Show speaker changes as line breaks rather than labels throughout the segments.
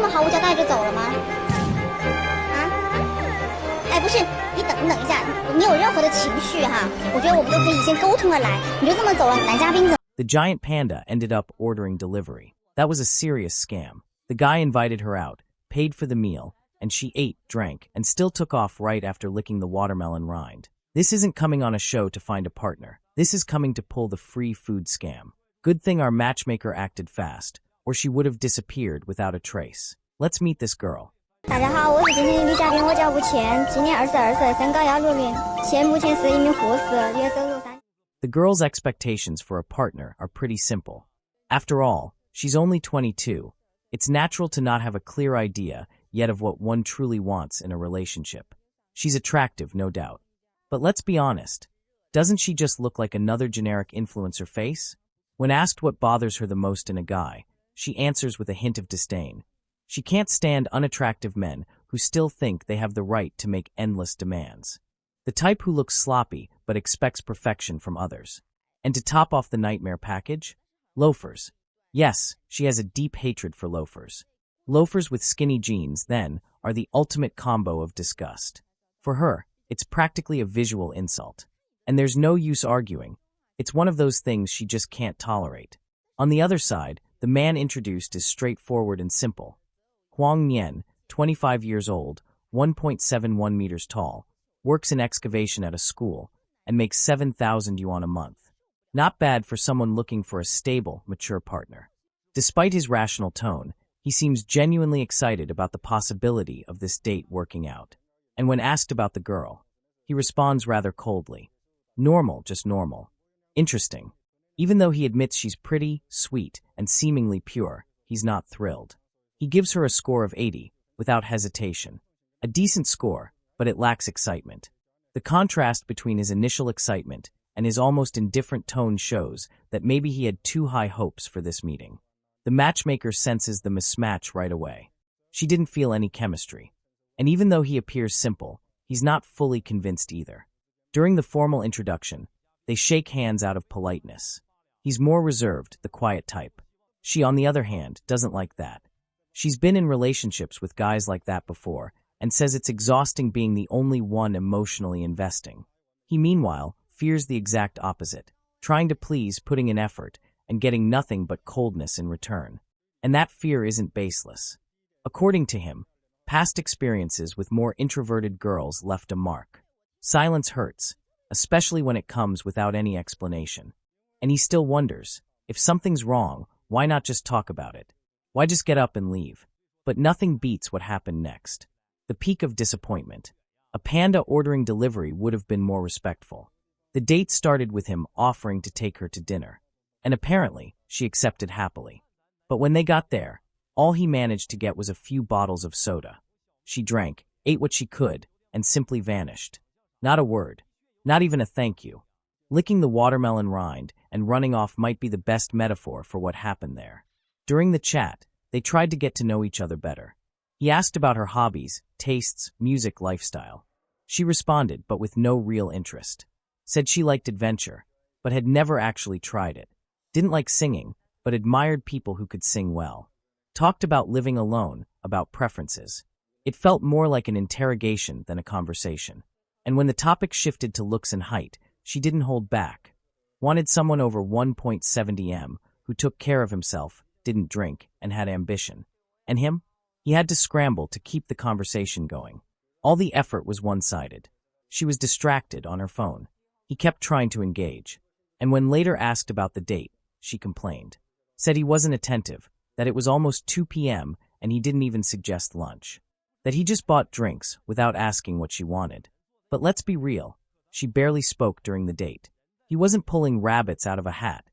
么毫无交代就走了吗？啊？哎，不是，你等一下，你有任何的情绪哈？我觉得我们都可以先沟通的来，你就这么走了，男嘉宾怎么？
The giant panda ended up ordering delivery. That was a serious scam. The guy invited her out, paid for the meal, and she ate, drank, and still took off right after licking the watermelon rind. This isn't coming on a show to find a partner. This is coming to pull the free food scam. Good thing our matchmaker acted fast, or she would have disappeared without a trace. Let's meet this girl.
大家好，我是今天的女嘉宾，我叫吴倩，今年22岁，身高160，现目前是一名护士，月收入3。
The girl's expectations for a partner are pretty simple. After all, she's only 22. It's natural to not have a clear idea yet of what one truly wants in a relationship. She's attractive, no doubt. But let's be honest. Doesn't she just look like another generic influencer face? When asked what bothers her the most in a guy, she answers with a hint of disdain. She can't stand unattractive men who still think they have the right to make endless demands. The type who looks sloppy but expects perfection from others. And to top off the nightmare package, loafers. Yes, she has a deep hatred for loafers. Loafers with skinny jeans, then, are the ultimate combo of disgust. For her, it's practically a visual insult. And there's no use arguing. It's one of those things she just can't tolerate. On the other side, the man introduced is straightforward and simple. Huang Nian, 25 years old, 1.71 meters tall, works in excavation at a school, and makes 7,000 yuan a month. Not bad for someone looking for a stable, mature partner. Despite his rational tone, he seems genuinely excited about the possibility of this date working out. And when asked about the girl, he responds rather coldly. Normal, just normal. Interesting. Even though he admits she's pretty, sweet, and seemingly pure, he's not thrilled. He gives her a score of 80, without hesitation. A decent score, but it lacks excitement. The contrast between his initial excitement and his almost indifferent tone shows that maybe he had too high hopes for this meeting. The matchmaker senses the mismatch right away. She didn't feel any chemistry. And even though he appears simple, he's not fully convinced either. During the formal introduction, they shake hands out of politeness. He's more reserved, the quiet type. She, on the other hand, doesn't like that. She's been in relationships with guys like that before and says it's exhausting being the only one emotionally investing. He, meanwhile, fears the exact opposite, trying to please, putting in effort, and getting nothing but coldness in return. And that fear isn't baseless. According to him, past experiences with more introverted girls left a mark. Silence hurts, especially when it comes without any explanation. And he still wonders, if something's wrong, why not just talk about it? Why just get up and leave? But nothing beats what happened next. The peak of disappointment. A panda ordering delivery would have been more respectful. The date started with him offering to take her to dinner. And apparently, she accepted happily. But when they got there, all he managed to get was a few bottles of soda. She drank, ate what she could, and simply vanished. Not a word. Not even a thank you. Licking the watermelon rind and running off might be the best metaphor for what happened there. During the chat, they tried to get to know each other better. He asked about her hobbies, tastes, music, lifestyle. She responded, but with no real interest. Said she liked adventure, but had never actually tried it. Didn't like singing, but admired people who could sing well. Talked about living alone, about preferences. It felt more like an interrogation than a conversation. And when the topic shifted to looks and height, she didn't hold back. Wanted someone over 1.70 m, who took care of himself, didn't drink, and had ambition. And him? He had to scramble to keep the conversation going. All the effort was one-sided. She was distracted on her phone. He kept trying to engage. And when later asked about the date, she complained. Said he wasn't attentive, that it was almost 2 p.m. and he didn't even suggest lunch. That he just bought drinks without asking what she wanted. But let's be real, she barely spoke during the date. He wasn't pulling rabbits out of a hat.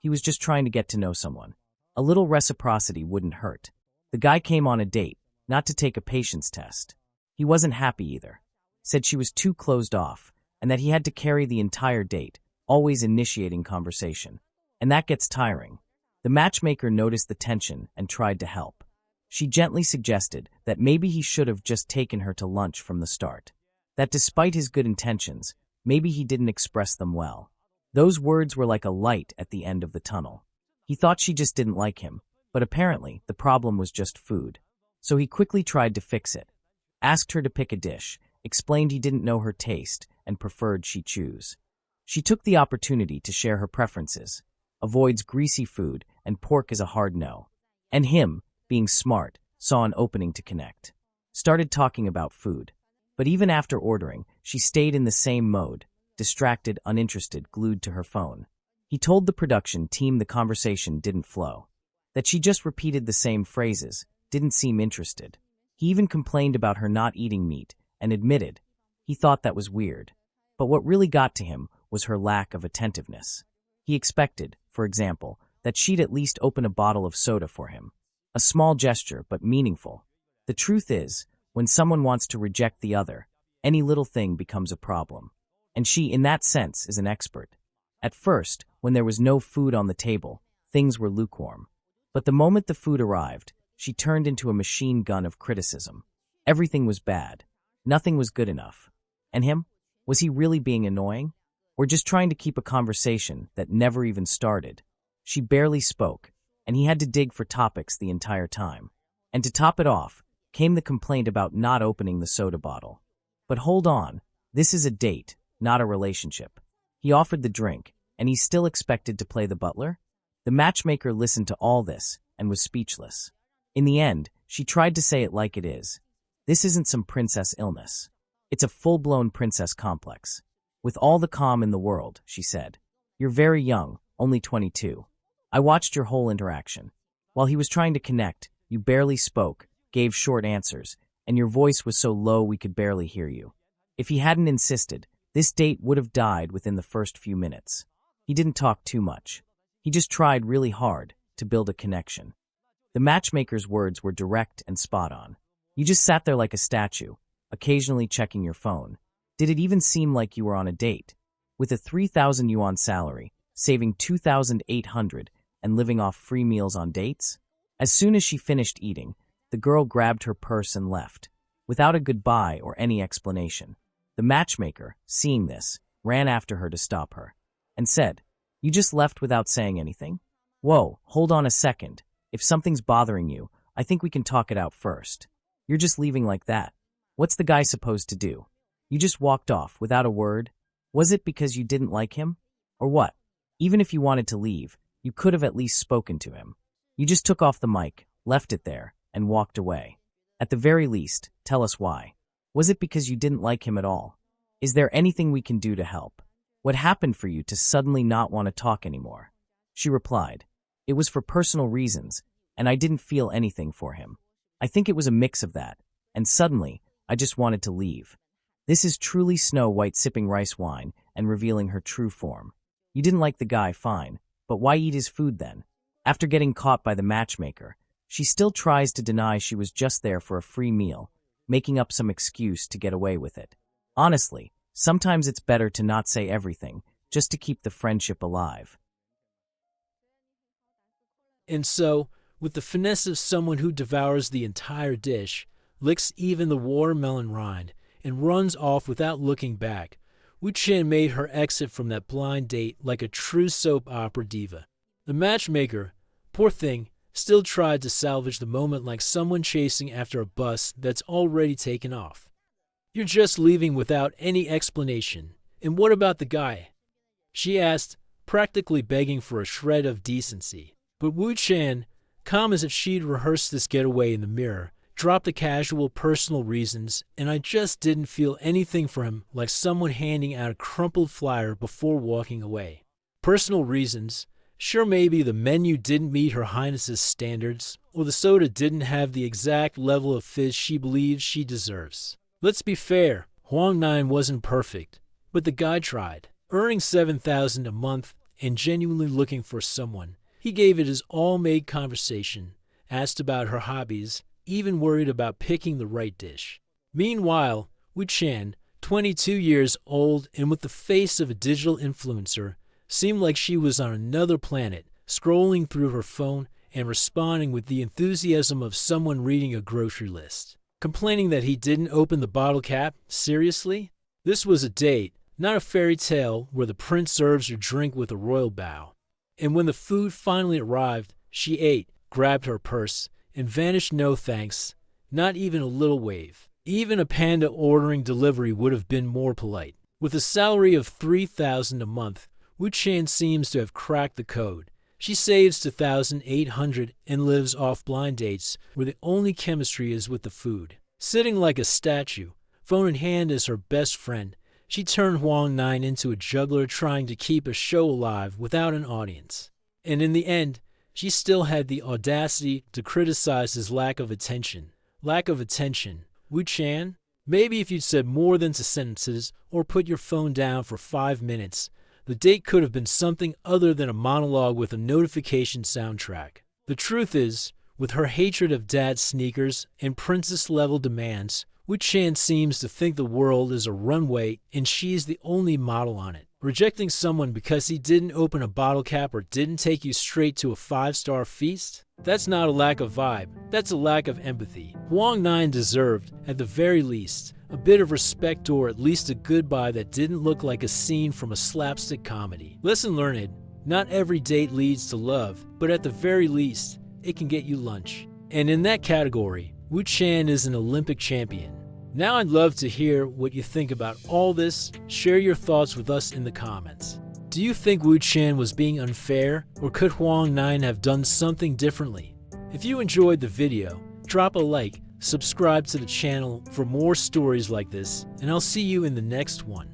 He was just trying to get to know someone. A little reciprocity wouldn't hurt. The guy came on a date, not to take a patience test. He wasn't happy either. Said she was too closed off, and that he had to carry the entire date, always initiating conversation. And that gets tiring. The matchmaker noticed the tension and tried to help. She gently suggested that maybe he should have just taken her to lunch from the start. That despite his good intentions, maybe he didn't express them well. Those words were like a light at the end of the tunnel. He thought she just didn't like him, but apparently the problem was just food. So he quickly tried to fix it, asked her to pick a dish, explained he didn't know her taste and preferred she choose. She took the opportunity to share her preferences, avoids greasy food and pork is a hard no. And him, being smart, saw an opening to connect. Started talking about food. But even after ordering, she stayed in the same mode, distracted, uninterested, glued to her phone. He told the production team the conversation didn't flow, that she just repeated the same phrases, didn't seem interested. He even complained about her not eating meat and admitted he thought that was weird. But what really got to him was her lack of attentiveness. He expected, for example, that she'd at least open a bottle of soda for him. A small gesture, but meaningful. The truth is, when someone wants to reject the other, any little thing becomes a problem. And she, in that sense, is an expert. At first, when there was no food on the table, things were lukewarm. But the moment the food arrived, she turned into a machine gun of criticism. Everything was bad. Nothing was good enough. And him? Was he really being annoying? Or just trying to keep a conversation that never even started? She barely spoke, and he had to dig for topics the entire time. And to top it off, came the complaint about not opening the soda bottle. But hold on, this is a date, not a relationship. He offered the drink, and he still expected to play the butler? The matchmaker listened to all this and was speechless. In the end, she tried to say it like it is. This isn't some princess illness. It's a full-blown princess complex. With all the calm in the world, she said. You're very young, only 22. I watched your whole interaction. While he was trying to connect, you barely spoke, gave short answers, and your voice was so low we could barely hear you. If he hadn't insisted, this date would have died within the first few minutes. He didn't talk too much. He just tried really hard to build a connection. The matchmaker's words were direct and spot on. You just sat there like a statue, occasionally checking your phone. Did it even seem like you were on a date? With a 3,000 yuan salary, saving 2,800 and living off free meals on dates? As soon as she finished eating, the girl grabbed her purse and left, without a goodbye or any explanation. The matchmaker, seeing this, ran after her to stop her, and said, You just left without saying anything? Whoa, hold on a second. If something's bothering you, I think we can talk it out first. You're just leaving like that. What's the guy supposed to do? You just walked off without a word? Was it because you didn't like him? Or what? Even if you wanted to leave, you could have at least spoken to him. You just took off the mic, left it there, and walked away. At the very least, tell us why. Was it because you didn't like him at all? Is there anything we can do to help? What happened for you to suddenly not want to talk anymore? She replied, It was for personal reasons, and I didn't feel anything for him. I think it was a mix of that, and suddenly, I just wanted to leave. This is truly Snow White sipping rice wine and revealing her true form. You didn't like the guy, fine, but why eat his food then? After getting caught by the matchmaker, she still tries to deny she was just there for a free meal, making up some excuse to get away with it. Honestly, sometimes it's better to not say everything, just to keep the friendship alive.
And so, with the finesse of someone who devours the entire dish, licks even the watermelon rind, and runs off without looking back, Wu Qian made her exit from that blind date like a true soap opera diva. The matchmaker, poor thing, still tried to salvage the moment like someone chasing after a bus that's already taken off. You're just leaving without any explanation. And what about the guy? She asked, practically begging for a shred of decency. But Wu Qian, calm as if she'd rehearsed this getaway in the mirror, dropped the casual personal reasons, and I just didn't feel anything for him like someone handing out a crumpled flyer before walking away. Personal reasons? Sure, maybe the menu didn't meet Her Highness's standards, or the soda didn't have the exact level of fizz she believes she deserves. Let's be fair, Huang Nian wasn't perfect, but the guy tried. Earning 7,000 a month and genuinely looking for someone, he gave it his all-made conversation, asked about her hobbies, even worried about picking the right dish. Meanwhile, Wu Qian, 22 years old and with the face of a digital influencer, seemed like she was on another planet, scrolling through her phone and responding with the enthusiasm of someone reading a grocery list. Complaining that he didn't open the bottle cap? Seriously? This was a date, not a fairy tale where the prince serves your drink with a royal bow. And when the food finally arrived, she ate, grabbed her purse, and vanished no thanks, Not even a little wave. Even a panda ordering delivery would have been more polite. With a salary of $3,000 a month, Wu Qian seems to have cracked the code. She saves $2,800 and lives off blind dates where the only chemistry is with the food. Sitting like a statue, phone in hand as her best friend, she turned Huang Nian into a juggler trying to keep a show alive without an audience. And in the end, she still had the audacity to criticize his lack of attention. Lack of attention. Wu Qian? Maybe if you'd said more than 2 sentences or put your phone down for 5 minutes, the date could have been something other than a monologue with a notification soundtrack. The truth is, with her hatred of dad's sneakers and princess-level demands, Wu Qian seems to think the world is a runway and she's the only model on it. Rejecting someone because he didn't open a bottle cap or didn't take you straight to a 5-star feast? That's not a lack of vibe, that's a lack of empathy. Huang Nian deserved, at the very least, a bit of respect or at least a goodbye that didn't look like a scene from a slapstick comedy. Lesson learned, not every date leads to love, but at the very least, it can get you lunch. And in that category, Wu Qian is an Olympic champion. Now I'd love to hear what you think about all this. Share your thoughts with us in the comments. Do you think Wu Qian was being unfair, or could Huang Nian have done something differently? If you enjoyed the video, drop a like, subscribe to the channel for more stories like this, and I'll see you in the next one.